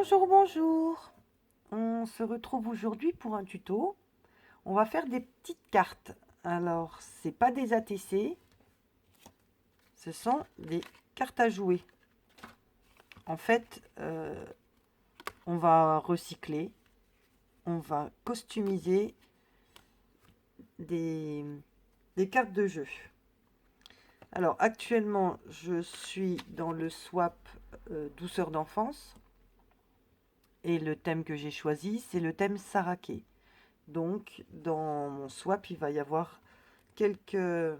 Bonjour, bonjour. On se retrouve aujourd'hui pour un tuto. On va faire des petites cartes. Alors, c'est pas des ATC, ce sont des cartes à jouer. En fait, on va recycler, on va customiser des, cartes de jeu. Alors, actuellement, je suis dans le swap douceur d'enfance. Et le thème que j'ai choisi, c'est le thème Saraké. Donc, dans mon swap, il va y avoir quelques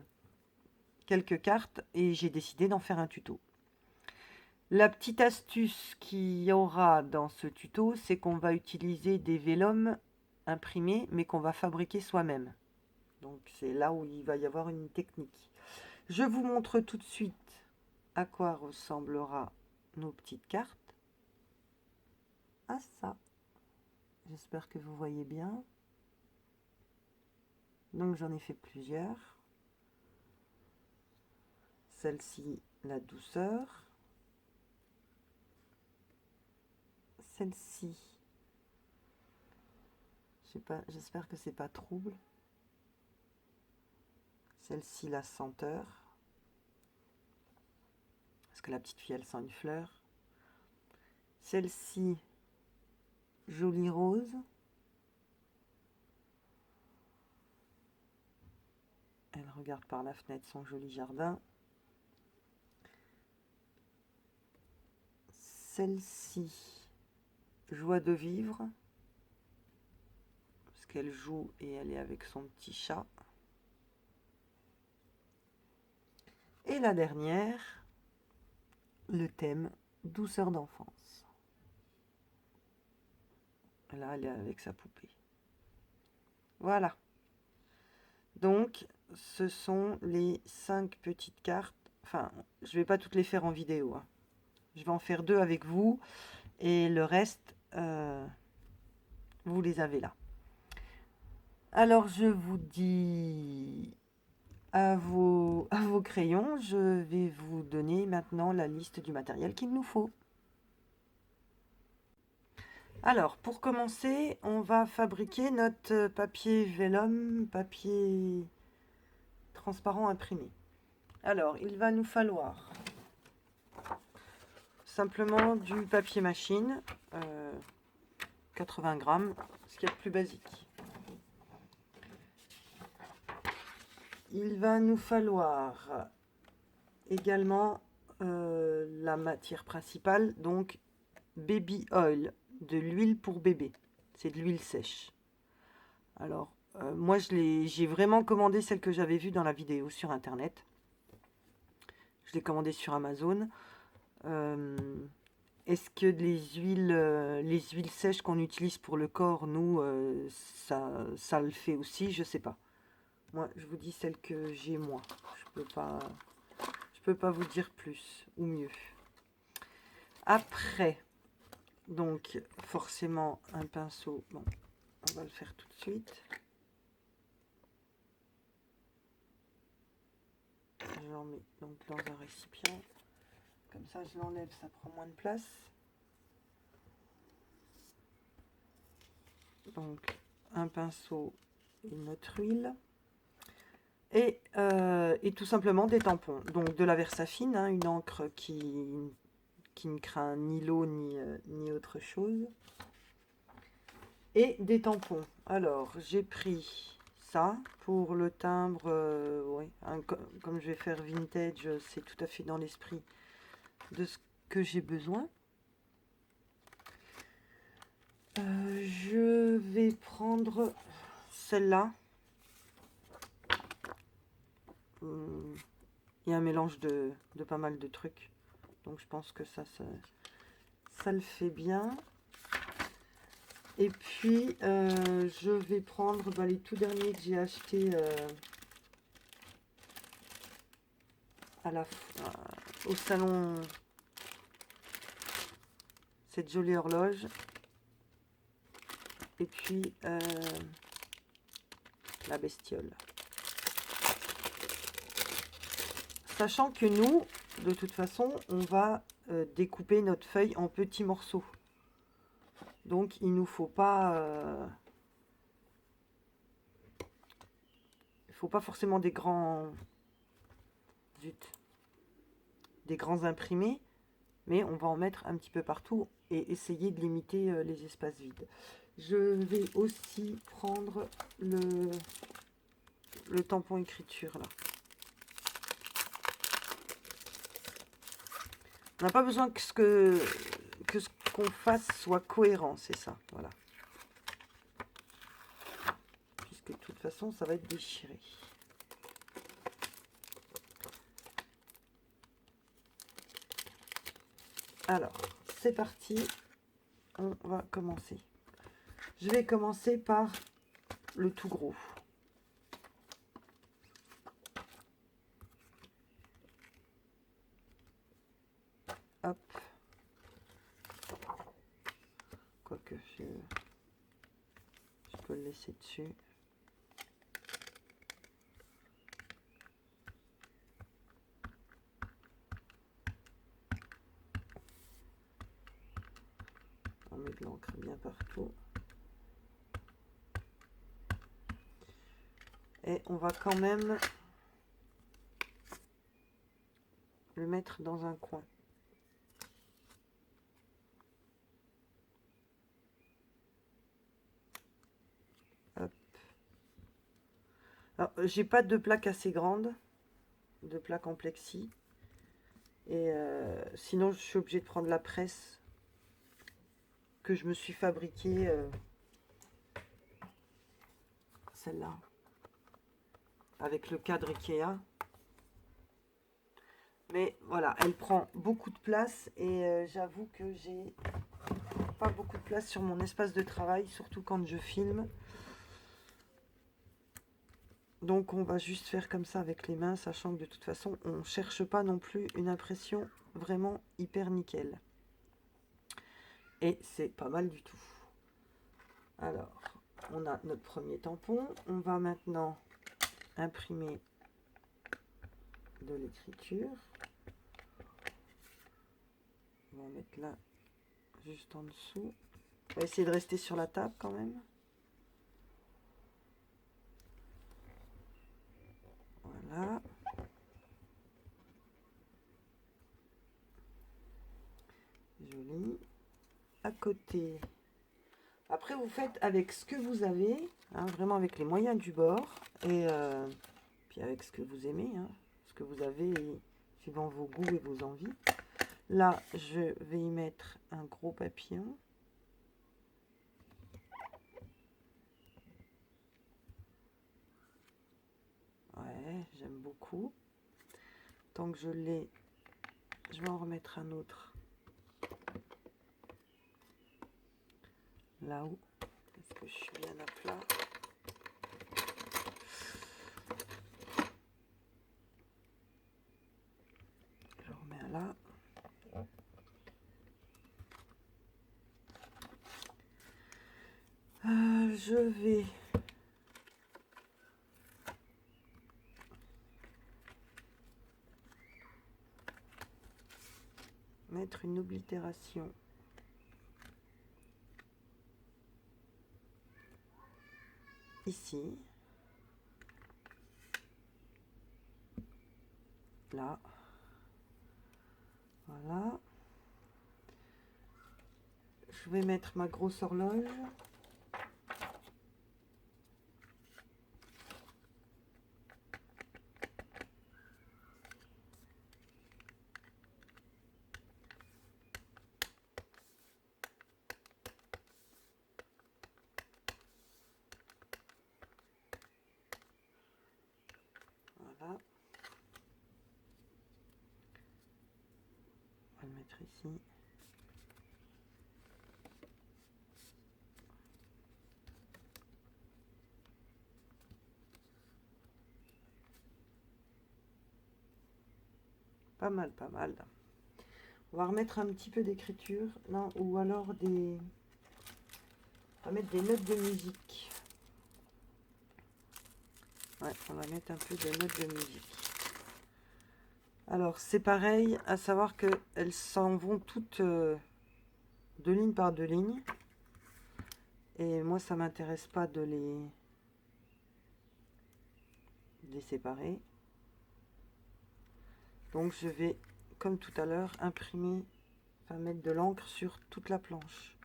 cartes et j'ai décidé d'en faire un tuto. La petite astuce qu'il y aura dans ce tuto, c'est qu'on va utiliser des vélums imprimés, mais qu'on va fabriquer soi-même. Donc, c'est là où il va y avoir une technique. Je vous montre tout de suite à quoi ressemblera nos petites cartes. Ah ça, j'espère que vous voyez bien. Donc j'en ai fait plusieurs. Celle-ci, la douceur. Celle-ci, je sais pas, j'espère que c'est pas trouble. Celle-ci, la senteur. Parce que la petite fille, elle sent une fleur. Celle-ci, jolie rose. Elle regarde par la fenêtre son joli jardin. Celle-ci, joie de vivre. Parce qu'elle joue et elle est avec son petit chat. Et la dernière, le thème douceur d'enfance. Là, elle est avec sa poupée. Voilà. Donc, ce sont les 5 petites cartes. Enfin, je ne vais pas toutes les faire en vidéo, hein. Je vais en faire 2 avec vous. Et le reste, vous les avez là. Alors, je vous dis à vos crayons, je vais vous donner maintenant la liste du matériel qu'il nous faut. Alors, pour commencer, on va fabriquer notre papier vélum, papier transparent imprimé. Alors, il va nous falloir simplement du papier machine, 80 grammes, ce qui est le plus basique. Il va nous falloir également la matière principale, donc baby oil, de l'huile pour bébé. C'est de l'huile sèche. Alors, moi, j'ai vraiment commandé celle que j'avais vue dans la vidéo sur Internet. Je l'ai commandée sur Amazon. Est-ce que les huiles sèches qu'on utilise pour le corps, nous, ça le fait aussi? Je sais pas. Moi, je vous dis celle que j'ai moi. Je peux pas vous dire plus ou mieux. Après, donc forcément un pinceau. Bon, on va le faire tout de suite. Je l'en mets donc dans un récipient. Comme ça, je l'enlève, ça prend moins de place. Donc, un pinceau et notre huile. Et tout simplement des tampons. Donc, de la Versafine, hein, une encre qui ne craint ni l'eau ni autre chose. Et des tampons. Alors, j'ai pris ça pour le timbre. Ouais, comme je vais faire vintage, c'est tout à fait dans l'esprit de ce que j'ai besoin. Je vais prendre celle-là. Il y a un mélange de pas mal de trucs. Donc je pense que ça le fait bien. Et puis je vais prendre les tout derniers que j'ai achetés au salon. Cette jolie horloge. Et puis la bestiole. Sachant que nous, de toute façon, on va découper notre feuille en petits morceaux. Donc il nous faut pas forcément des grands des grands imprimés, mais on va en mettre un petit peu partout et essayer de limiter les espaces vides. Je vais aussi prendre le tampon écriture là. On n'a pas besoin que ce qu'on fasse soit cohérent, c'est ça, voilà. Puisque de toute façon, ça va être déchiré. Alors, c'est parti. On va commencer. Je vais commencer par le tout gros. Hop. Quoique je peux le laisser dessus. On met de l'encre bien partout. Et on va quand même le mettre dans un coin. Hop. Alors, j'ai pas de plaque assez grande, de plaque en plexi. Et sinon, je suis obligée de prendre la presse que je me suis fabriquée. Celle-là. Avec le cadre Ikea. Mais voilà, elle prend beaucoup de place et j'avoue que j'ai pas beaucoup de place sur mon espace de travail, surtout quand je filme. Donc on va juste faire comme ça avec les mains, sachant que de toute façon, on ne cherche pas non plus une impression vraiment hyper nickel. Et c'est pas mal du tout. Alors, on a notre premier tampon. On va maintenant imprimer de l'écriture. On va en mettre là, juste en dessous. On va essayer de rester sur la table quand même. Voilà. Joli. À côté. Après, vous faites avec ce que vous avez, hein, vraiment avec les moyens du bord. Et puis avec ce que vous aimez, hein, ce que vous avez, suivant vos goûts et vos envies. Là, je vais y mettre un gros papillon. Ouais, j'aime beaucoup. Tant que je l'ai, je vais en remettre un autre. Là-haut. Est-ce que je suis bien à plat? Je remets un là. Je vais mettre une oblitération ici, là, voilà. Je vais mettre ma grosse horloge. Voilà. On va le mettre ici. Pas mal, pas mal. On va remettre un petit peu d'écriture, non, ou alors des... On va mettre des notes de musique. Ouais, on va mettre un peu de notes de musique. Alors, c'est pareil, à savoir qu'elles s'en vont toutes de ligne par de ligne. Et moi, ça m'intéresse pas de les séparer. Donc je vais, comme tout à l'heure, imprimer, enfin mettre de l'encre sur toute la planche.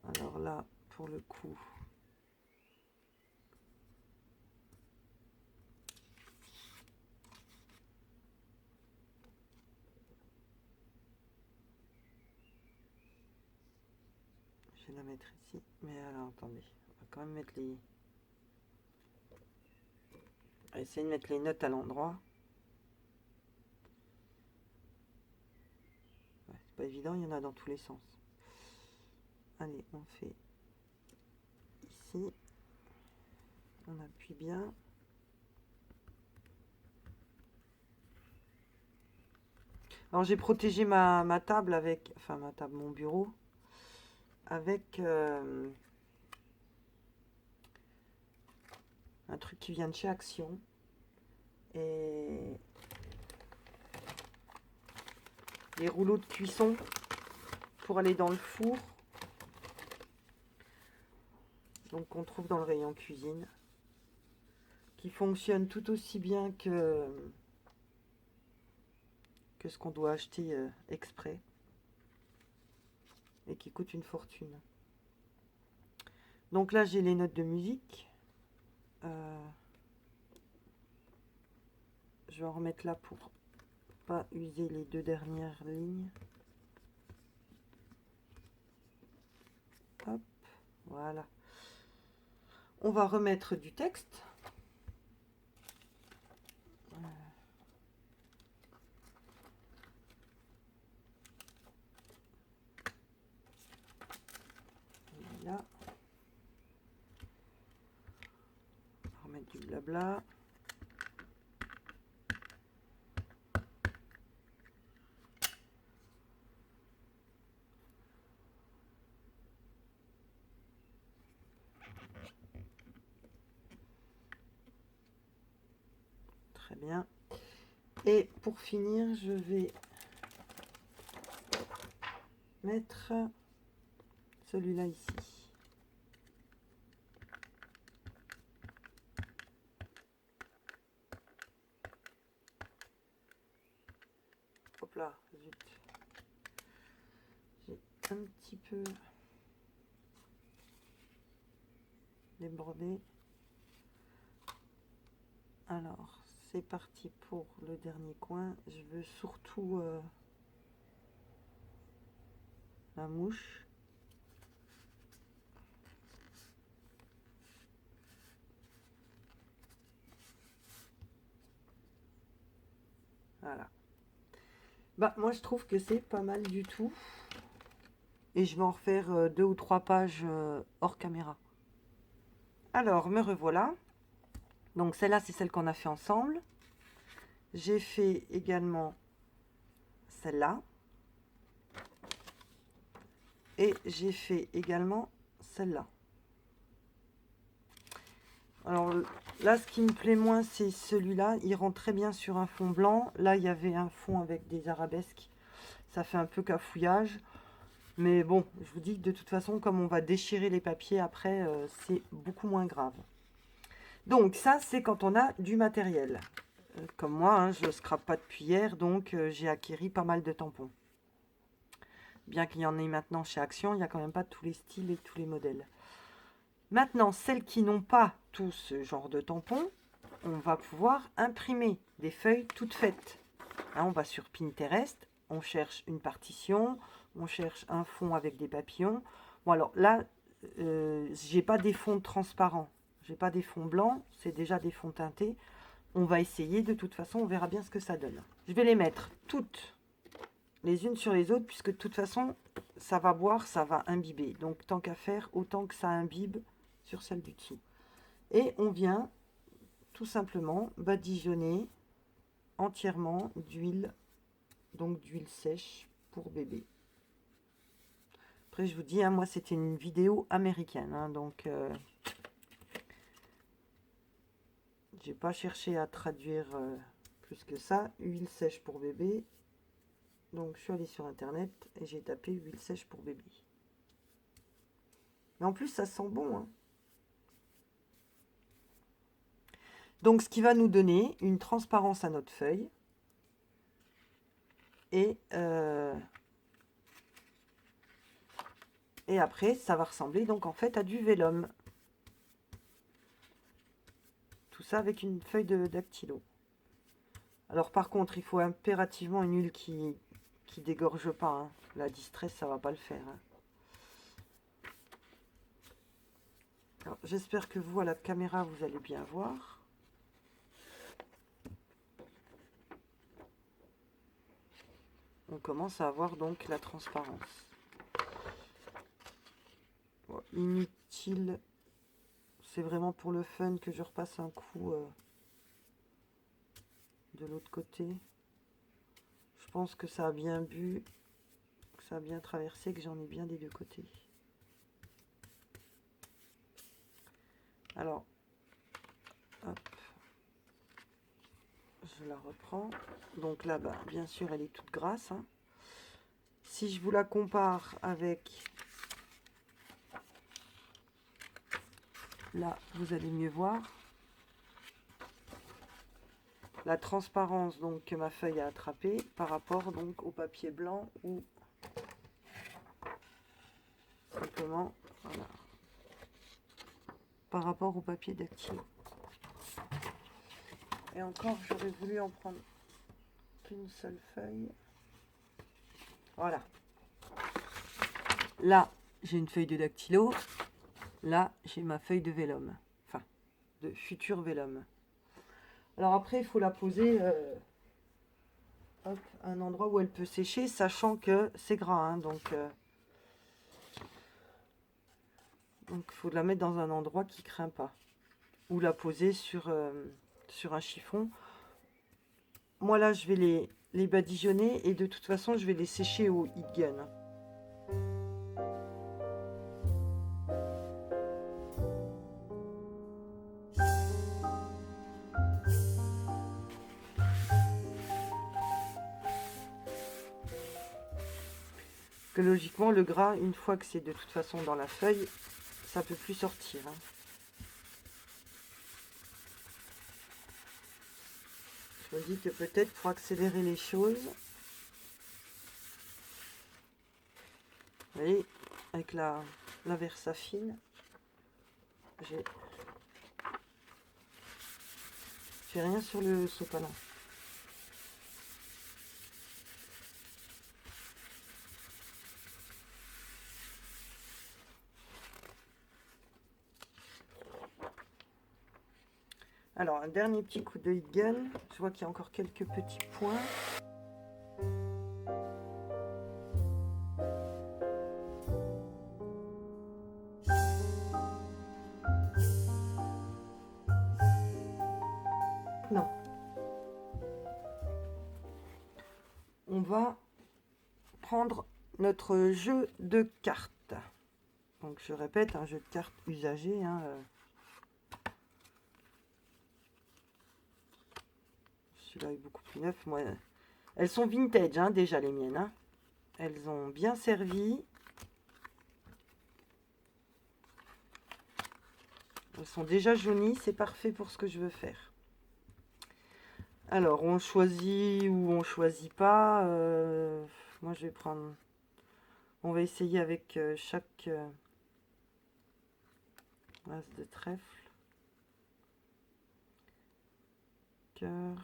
Alors là, pour le coup, je vais la mettre ici. Mais alors, attendez, on va quand même mettre les... On va essayer de mettre les notes à l'endroit. Ouais, c'est pas évident, il y en a dans tous les sens. Allez, on fait ici. On appuie bien. Alors j'ai protégé ma table avec, enfin ma table, mon bureau, avec un truc qui vient de chez Action. Et les rouleaux de cuisson pour aller dans le four. Donc qu'on trouve dans le rayon cuisine. Qui fonctionne tout aussi bien que ce qu'on doit acheter exprès. Et qui coûte une fortune. Donc là j'ai les notes de musique. Je vais en remettre là pour pas user les deux dernières lignes. Hop, voilà. On va remettre du texte. Là. On va remettre du blabla. Très bien. Et pour finir, je vais mettre celui-là ici. Hop là, zut. J'ai un petit peu débordé. Alors, c'est parti pour le dernier coin. Je veux surtout la mouche. Voilà. Bah, moi, je trouve que c'est pas mal du tout. Et je vais en refaire 2 ou 3 pages hors caméra. Alors, me revoilà. Donc, celle-là, c'est celle qu'on a fait ensemble. J'ai fait également celle-là. Et j'ai fait également celle-là. Alors là, ce qui me plaît moins, c'est celui-là. Il rend très bien sur un fond blanc. Là, il y avait un fond avec des arabesques. Ça fait un peu cafouillage. Mais bon, je vous dis que de toute façon, comme on va déchirer les papiers après, c'est beaucoup moins grave. Donc ça, c'est quand on a du matériel. Comme moi, hein, je ne scrape pas depuis hier, donc j'ai acquéri pas mal de tampons. Bien qu'il y en ait maintenant chez Action, il n'y a quand même pas tous les styles et tous les modèles. Maintenant, celles qui n'ont pas tout ce genre de tampons, on va pouvoir imprimer des feuilles toutes faites. Hein, on va sur Pinterest, on cherche une partition, on cherche un fond avec des papillons. Bon alors là, j'ai pas des fonds transparents, j'ai pas des fonds blancs, c'est déjà des fonds teintés. On va essayer, de toute façon, on verra bien ce que ça donne. Je vais les mettre toutes les unes sur les autres, puisque de toute façon, ça va boire, ça va imbiber. Donc tant qu'à faire, autant que ça imbibe sur celle du dessous. Et on vient tout simplement badigeonner entièrement d'huile, donc d'huile sèche pour bébé. Après je vous dis, hein, moi c'était une vidéo américaine, hein, donc J'ai pas cherché à traduire plus que ça. Huile sèche pour bébé. Donc je suis allée sur internet et j'ai tapé huile sèche pour bébé. Mais en plus ça sent bon, hein. Donc ce qui va nous donner une transparence à notre feuille. Et après ça va ressembler donc en fait à du vélum. Tout ça avec une feuille de dactylo. Alors par contre il faut impérativement une huile qui dégorge pas, hein. La distress ça va pas le faire, hein. J'espère que vous, à la caméra, vous allez bien voir. On commence à avoir donc la transparence. Bon, inutile. C'est vraiment pour le fun que je repasse un coup de l'autre côté. Je pense que ça a bien bu, que ça a bien traversé, que j'en ai bien des deux côtés. Alors, hop. Je la reprends. Donc là, bah, bien sûr, elle est toute grasse, hein. Si je vous la compare avec là, vous allez mieux voir la transparence donc que ma feuille a attrapé par rapport donc au papier blanc ou simplement voilà, par rapport au papier dactylo. Et encore, j'aurais voulu en prendre qu'une seule feuille. Voilà. Là, j'ai une feuille de dactylo. Là, j'ai ma feuille de vélum. Enfin, de futur vélum. Alors après, il faut la poser hop, à un endroit où elle peut sécher, sachant que c'est gras, hein, donc il faut la mettre dans un endroit qui craint pas. Ou la poser sur un chiffon. Moi là, je vais les badigeonner et de toute façon, je vais les sécher au heat gun. Que logiquement, le gras, une fois que c'est de toute façon dans la feuille, ça peut plus sortir, hein. Je me dis que peut-être pour accélérer les choses, vous voyez, avec la Versafine, j'ai rien sur le sopalin. Alors, un dernier petit coup de heat gun. Je vois qu'il y a encore quelques petits points. Non. On va prendre notre jeu de cartes. Donc, je répète, un jeu de cartes usagé, hein, celui-là est beaucoup plus neuf. Moi, elles sont vintage, hein, déjà les miennes, hein. Elles ont bien servi. Elles sont déjà jaunies, c'est parfait pour ce que je veux faire. Alors, on choisit ou on choisit pas. Moi, je vais prendre... On va essayer avec chaque as de trèfle. Cœur.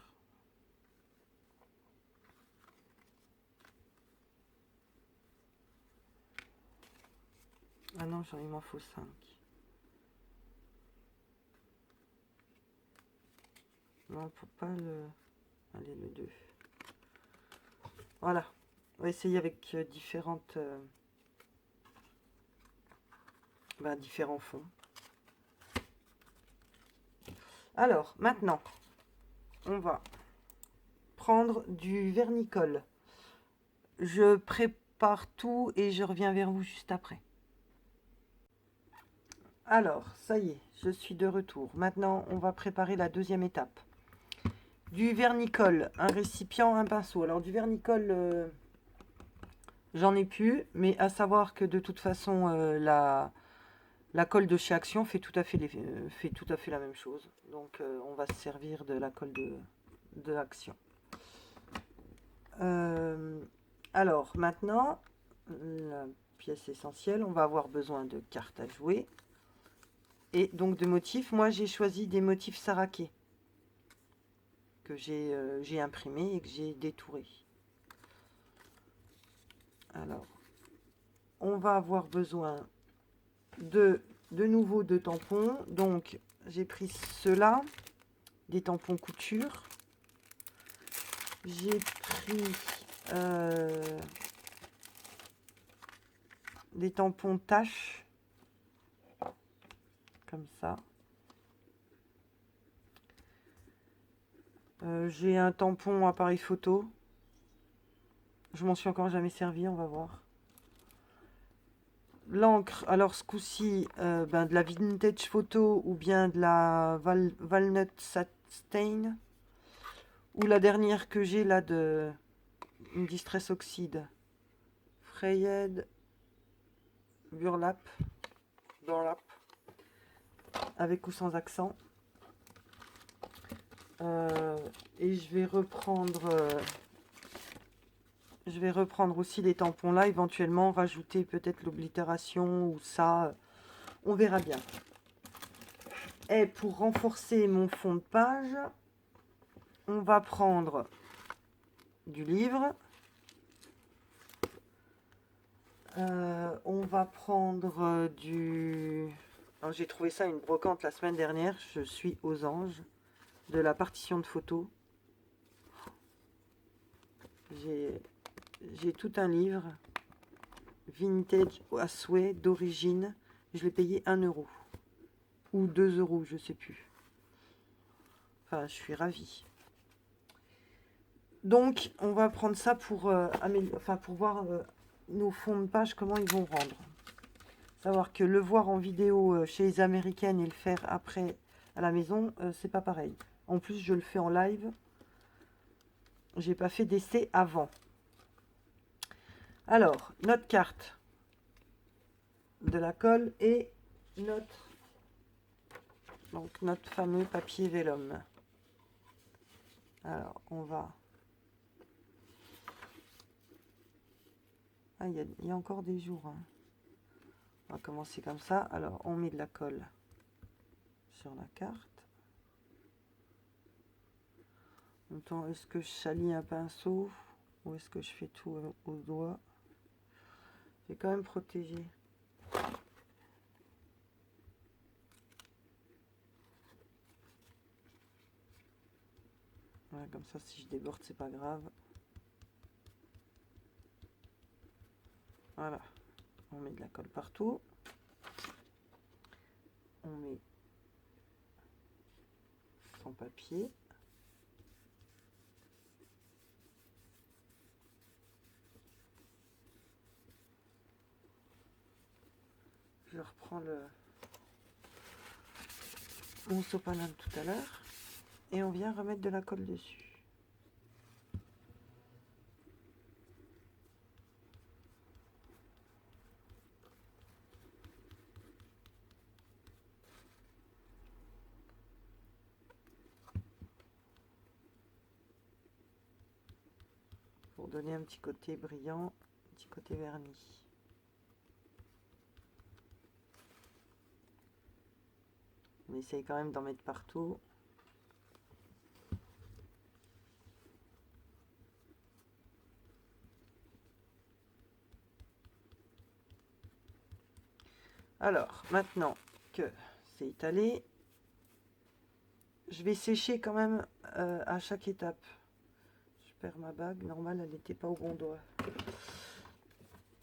Ah non, il m'en faut 5. Non, pour pas le... Allez, le 2. Voilà. On va essayer avec différentes... différents fonds. Alors, maintenant, on va prendre du vernicole. Je prépare tout et je reviens vers vous juste après. Alors, ça y est, je suis de retour. Maintenant, on va préparer la deuxième étape. Du vernicole, un récipient, un pinceau. Alors, du vernicole, j'en ai plus, mais à savoir que de toute façon, la colle de chez Action fait tout à fait, fait tout à fait la même chose. Donc, on va se servir de la colle de Action. Alors, maintenant, la pièce essentielle, on va avoir besoin de cartes à jouer. Et donc de motifs. Moi, j'ai choisi des motifs Saraké que j'ai imprimé et que j'ai détouré. Alors, on va avoir besoin de nouveau de tampons. Donc, j'ai pris ceux-là, des tampons couture. J'ai pris des tampons taches, comme ça. J'ai un tampon appareil photo. Je m'en suis encore jamais servi, on va voir. L'encre, alors ce coup-ci, de la vintage photo ou bien de la walnut stain. Ou la dernière que j'ai là de une distress oxyde. Frayed burlap. Avec ou sans accent. Et je vais reprendre aussi les tampons là, éventuellement rajouter peut-être l'oblitération ou ça, on verra bien. Et pour renforcer mon fond de page, on va prendre du livre, on va prendre du... J'ai trouvé ça une brocante la semaine dernière, je suis aux anges, de la partition de photos. J'ai tout un livre vintage à souhait d'origine. Je l'ai payé 1 € ou 2 €, je sais plus. Enfin, je suis ravie. Donc, on va prendre ça pour pour voir nos fonds de page, comment ils vont rendre. Savoir que le voir en vidéo chez les Américaines et le faire après à la maison, c'est pas pareil. En plus, je le fais en live. J'ai pas fait d'essai avant. Alors, notre carte de la colle et notre fameux papier vélum. Alors, on va... Ah, il y a encore des jours. Hein. On va commencer comme ça. Alors, on met de la colle sur la carte. En même temps, est-ce que je salis un pinceau ou est-ce que je fais tout au doigt? J'ai quand même protégé. Voilà, comme ça, si je déborde, c'est pas grave. Voilà. On met de la colle partout. On met son papier. Je reprends mon sopalin de tout à l'heure et on vient remettre de la colle dessus. Pour donner un petit côté brillant, un petit côté verni. On essaye quand même d'en mettre partout. Alors, maintenant que c'est étalé, je vais sécher quand même à chaque étape. Je perds ma bague, normal, elle n'était pas au bon doigt.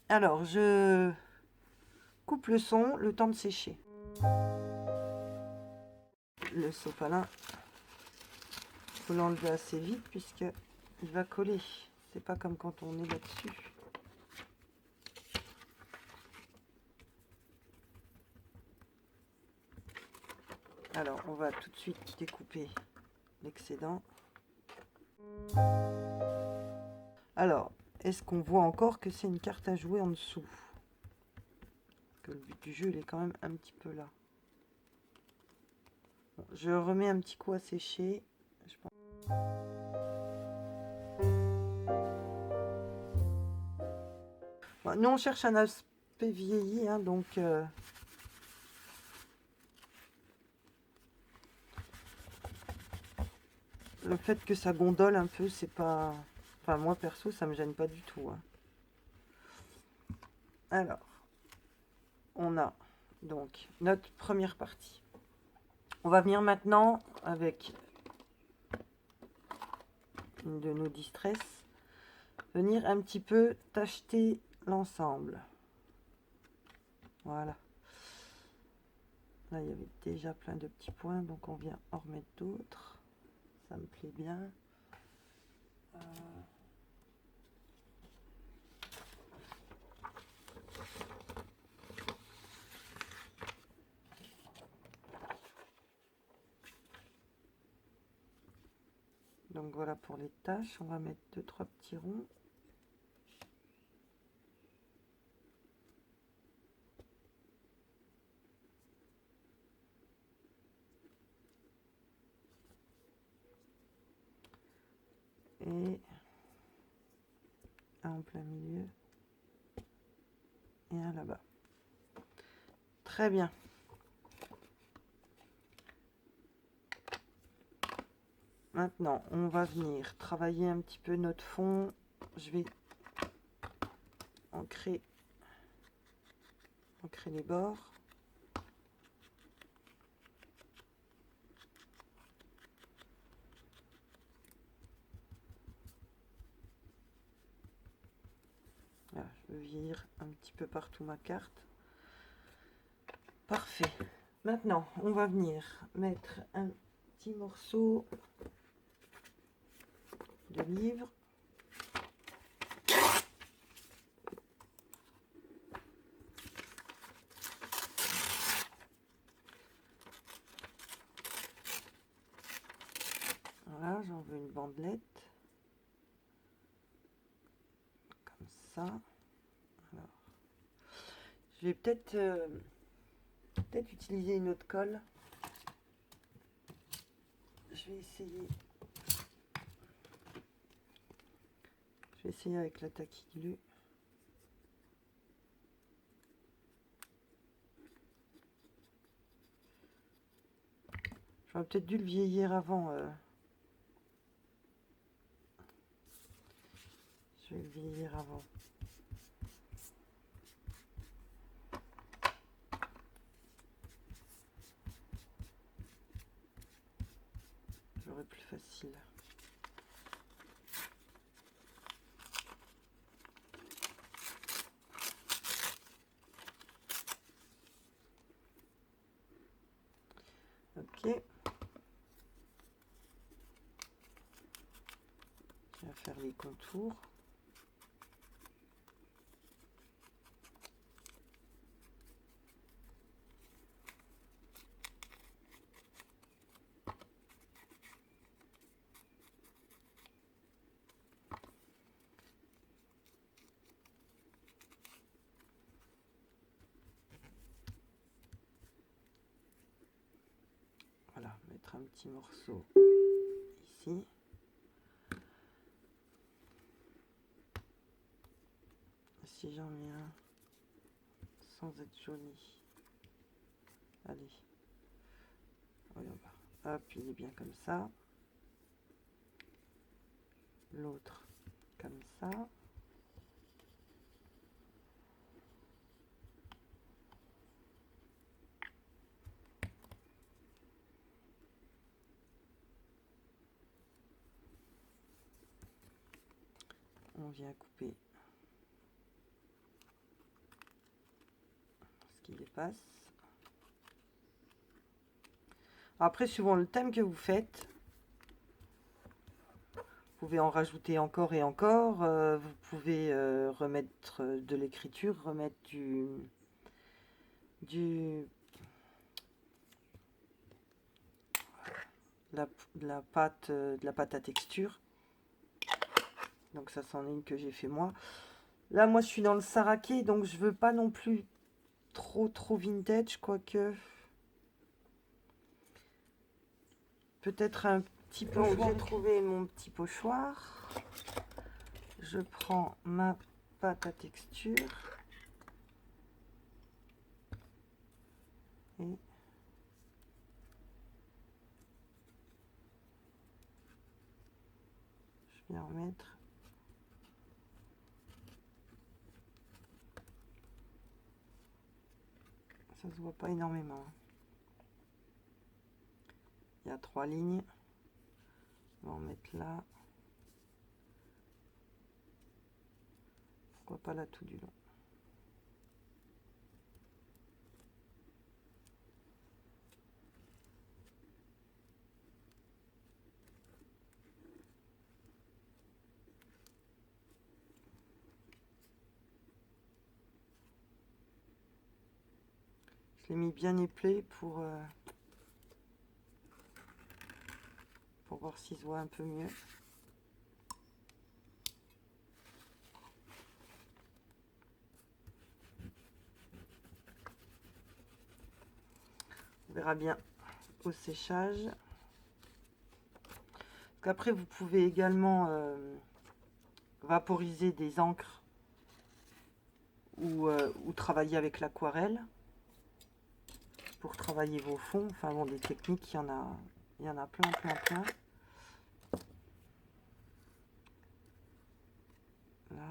Alors, je coupe le son, le temps de sécher. Le sopalin, il faut l'enlever assez vite puisque il va coller. C'est pas comme quand on est là-dessus. Alors, on va tout de suite découper l'excédent. Alors, est-ce qu'on voit encore que c'est une carte à jouer en dessous? Parce que le but du jeu, il est quand même un petit peu là. Bon, je remets un petit coup à sécher. Je pense. Bon, nous, on cherche un aspect vieilli, hein, donc... le fait que ça gondole un peu, c'est pas... Enfin, moi, perso, ça me gêne pas du tout. Hein. Alors, on a donc notre première partie. On va venir maintenant avec une de nos distress, venir un petit peu tacheter l'ensemble. Voilà. Là, il y avait déjà plein de petits points, donc on vient en remettre d'autres. Ça me plaît bien. Donc voilà pour les taches. On va mettre 2-3 petits ronds. Et un en plein milieu. Et un là-bas. Très bien. Maintenant, on va venir travailler un petit peu notre fond. Je vais ancrer les bords. Voilà, je veux vieillir un petit peu partout ma carte. Parfait. Maintenant, on va venir mettre un petit morceau de livre. Voilà, j'en veux une bandelette. Comme ça. Alors, je vais peut-être utiliser une autre colle. Je vais essayer. Avec la Tacky Glue. J'aurais peut-être dû le vieillir avant. Je vais le vieillir avant. J'aurais plus facile. Ok. Je vais faire les contours. Voilà, mettre un petit morceau ici. Si j'en mets un sans être joli. Allez. Voyons voir. Hop, il est bien comme ça. L'autre comme ça. On vient couper ce qui dépasse. Après, suivant le thème que vous faites, vous pouvez en rajouter encore et encore. Vous pouvez remettre de l'écriture, remettre du de la pâte à texture. Donc ça, c'en est une que j'ai fait moi. Là, moi, je suis dans le saraké, donc je veux pas non plus trop vintage, quoique peut-être un petit pochoir. J'ai trouvé mon petit pochoir. Je prends ma pâte à texture et je vais en mettre. Ça se voit pas énormément. Il y a 3 lignes. On va en mettre là. Pourquoi pas là tout du long. Je l'ai mis bien éplé pour voir s'il se voit un peu mieux. On verra bien au séchage. Après, vous pouvez également vaporiser des encres ou travailler avec l'aquarelle pour travailler vos fonds. Enfin bon, des techniques, il y en a plein. Là,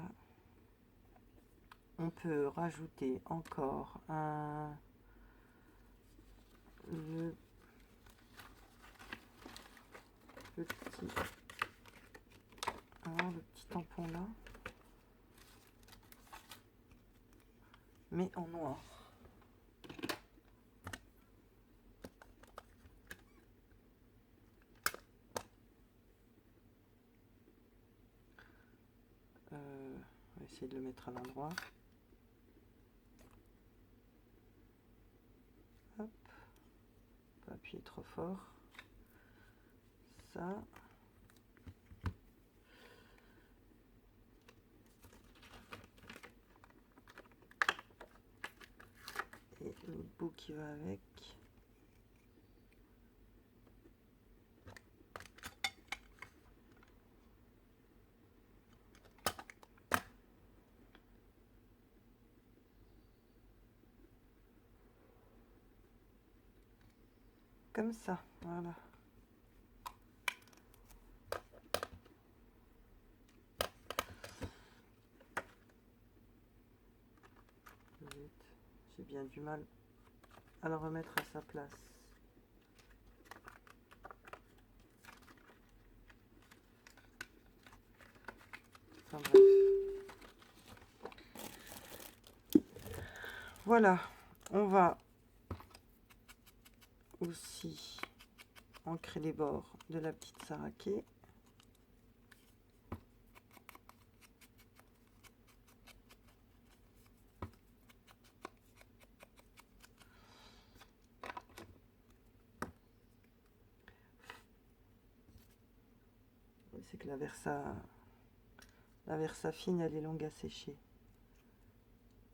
on peut rajouter encore le petit tampon là, mais en noir. On va essayer de le mettre à l'endroit. Hop, pas appuyer trop fort. Ça. Et le bout qui va avec. Comme ça, voilà. J'ai bien du mal à le remettre à sa place. Enfin bref. Voilà, on va aussi ancrer les bords de la petite saraké. C'est que la versa fine, elle est longue à sécher.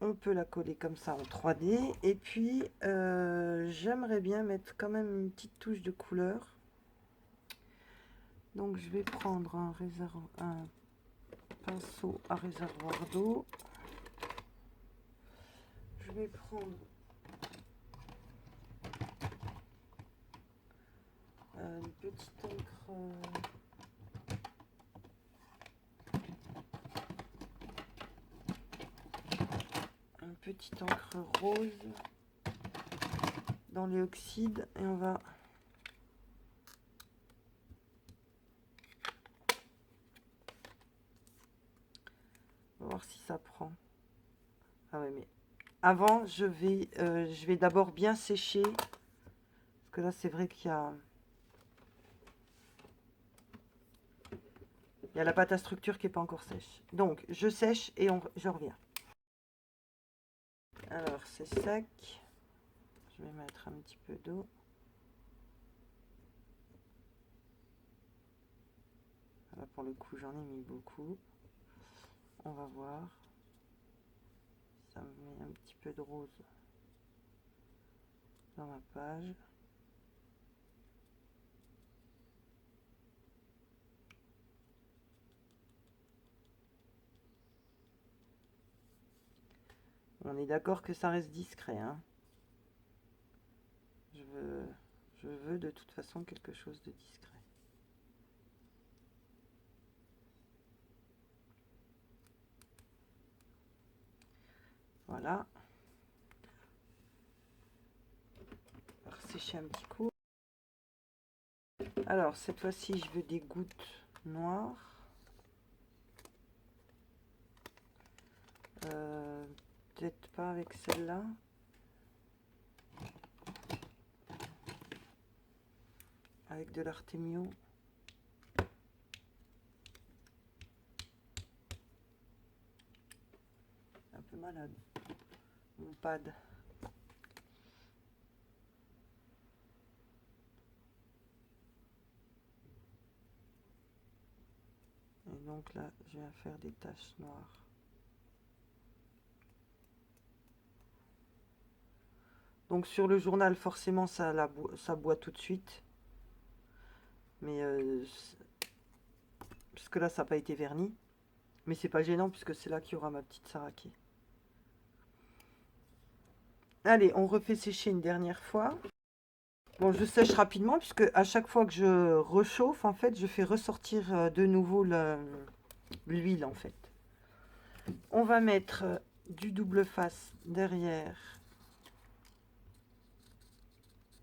On peut la coller comme ça en 3D. Et puis, j'aimerais bien mettre quand même une petite touche de couleur. Donc, je vais prendre un pinceau à réservoir d'eau. Je vais prendre une petite encre... petite encre rose dans les oxydes et on va voir si ça prend. Ah ouais, mais avant je vais d'abord bien sécher parce que là c'est vrai qu'il y a la pâte à structure qui est pas encore sèche. Donc je sèche et je reviens. Alors c'est sec. Je vais mettre un petit peu d'eau. Là, pour le coup, j'en ai mis beaucoup. On va voir. Ça me met un petit peu de rose dans ma page. On est d'accord que ça reste discret, hein. Je veux de toute façon quelque chose de discret. Voilà. On va sécher un petit coup. Alors, cette fois-ci, je veux des gouttes noires. Peut-être pas avec celle-là. Avec de l'artémio. Un peu malade. Mon pad. Et donc là, je viens faire des taches noires. Donc sur le journal, forcément, ça boit tout de suite. Mais parce que là, ça n'a pas été verni. Mais c'est pas gênant puisque c'est là qu'il y aura ma petite Saraki. Allez, on refait sécher une dernière fois. Bon, je sèche rapidement puisque à chaque fois que je rechauffe, en fait, je fais ressortir de nouveau l'huile, en fait. On va mettre du double face derrière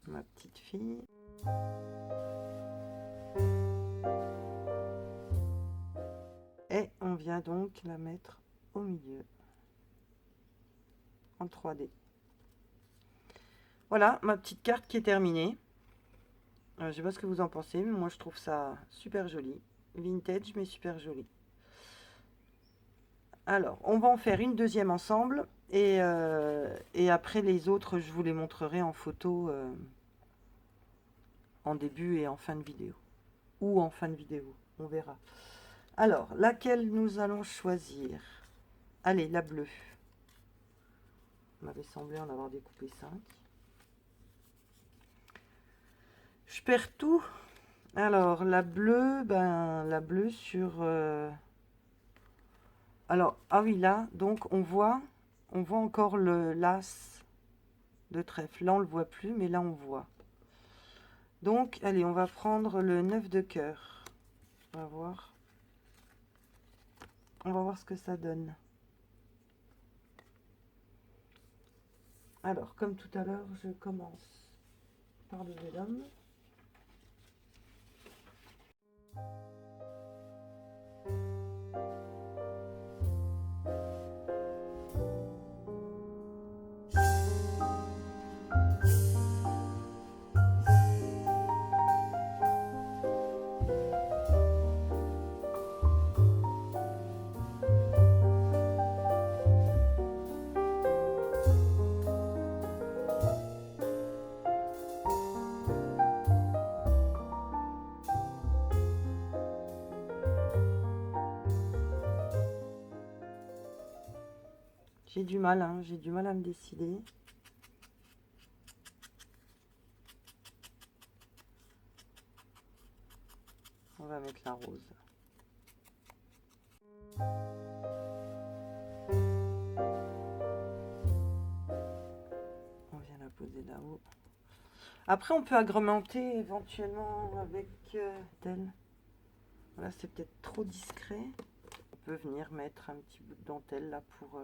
ma petite fille. Et on vient donc la mettre au milieu en 3D. Voilà, ma petite carte qui est terminée. Je ne sais pas ce que vous en pensez, mais moi je trouve ça super joli. Vintage, mais super joli. Alors, on va en faire une deuxième ensemble. Et après les autres, je vous les montrerai en photo en début et en fin de vidéo. Ou en fin de vidéo, on verra. Alors, laquelle nous allons choisir? Allez, la bleue. Il m'avait semblé en avoir découpé 5. Je perds tout. Alors, la bleue, la bleue sur... Alors, ah oui, là, donc on voit encore le l'as de trèfle. Là, on le voit plus, mais là, on voit. Donc, allez, on va prendre le 9 de cœur. On va voir. On va voir ce que ça donne. Alors, comme tout à l'heure, je commence par le vélum. J'ai du mal, hein, j'ai du mal à me décider. On va mettre la rose. On vient la poser là-haut. Après, on peut agrémenter éventuellement avec dentelle. Voilà, c'est peut-être trop discret. On peut venir mettre un petit bout de dentelle là pour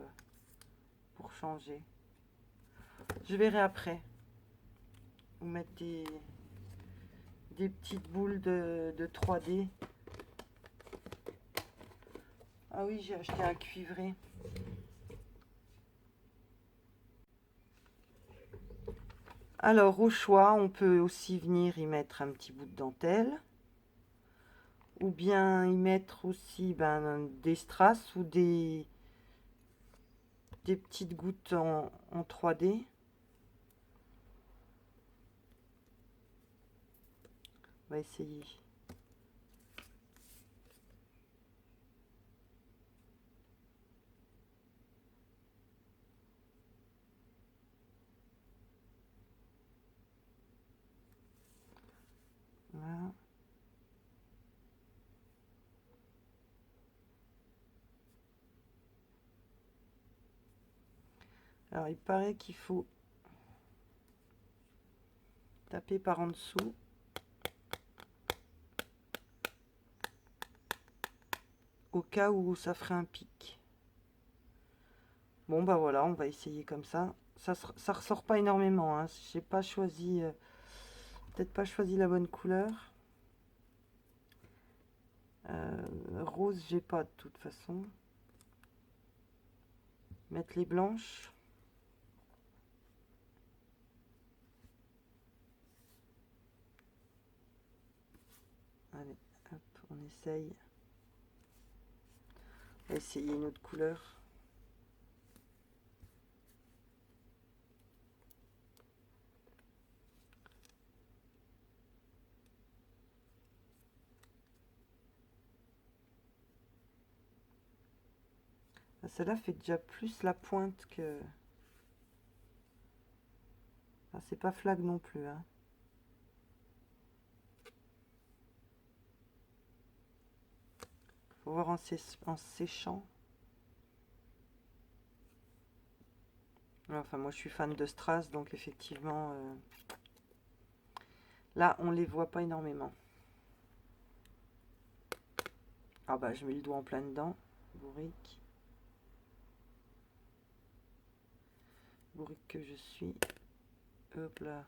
changer. Je verrai après. Ou mettre des petites boules de 3D. Ah oui, j'ai acheté un cuivré. Alors, au choix, on peut aussi venir y mettre un petit bout de dentelle. Ou bien y mettre aussi des strass ou des petites gouttes en 3D. On va essayer. Alors, il paraît qu'il faut taper par en dessous. Au cas où ça ferait un pic. Bon, bah voilà, on va essayer comme ça. Ça ressort pas énormément, hein. J'ai pas choisi... peut-être pas choisi la bonne couleur. Rose, j'ai pas de toute façon. Mettre les blanches. Allez, hop, on essaye. On va essayer une autre couleur. Celle-là fait déjà plus la pointe que... Ah, c'est pas flag non plus, hein. Faut voir en séchant. Enfin, moi je suis fan de strass, donc effectivement, là on les voit pas énormément. Ah bah je mets le doigt en plein dedans. Bourrique. Bourrique que je suis. Hop là.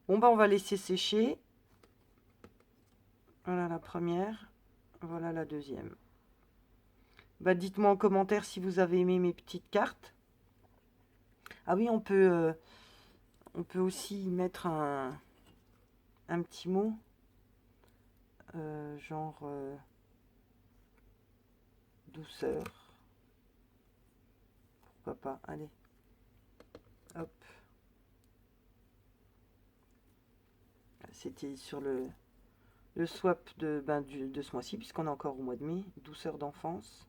Bon bah on va laisser sécher. Voilà la première. Voilà la deuxième. Bah dites-moi en commentaire si vous avez aimé mes petites cartes. Ah oui, on peut aussi y mettre un petit mot. Genre douceur. Pourquoi pas, allez. Hop. C'était sur le swap de ce mois-ci, puisqu'on est encore au mois de mai. Douceur d'enfance.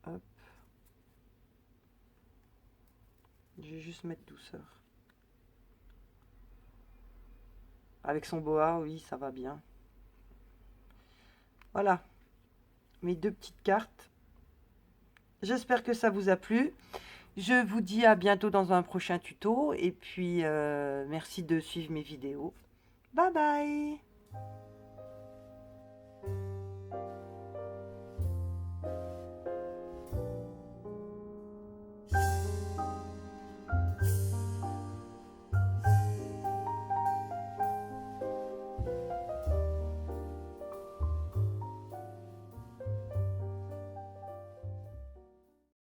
Hop. Je vais juste mettre douceur. Avec son boa, oui, ça va bien. Voilà. Mes deux petites cartes. J'espère que ça vous a plu. Je vous dis à bientôt dans un prochain tuto. Et puis, merci de suivre mes vidéos. Bye bye!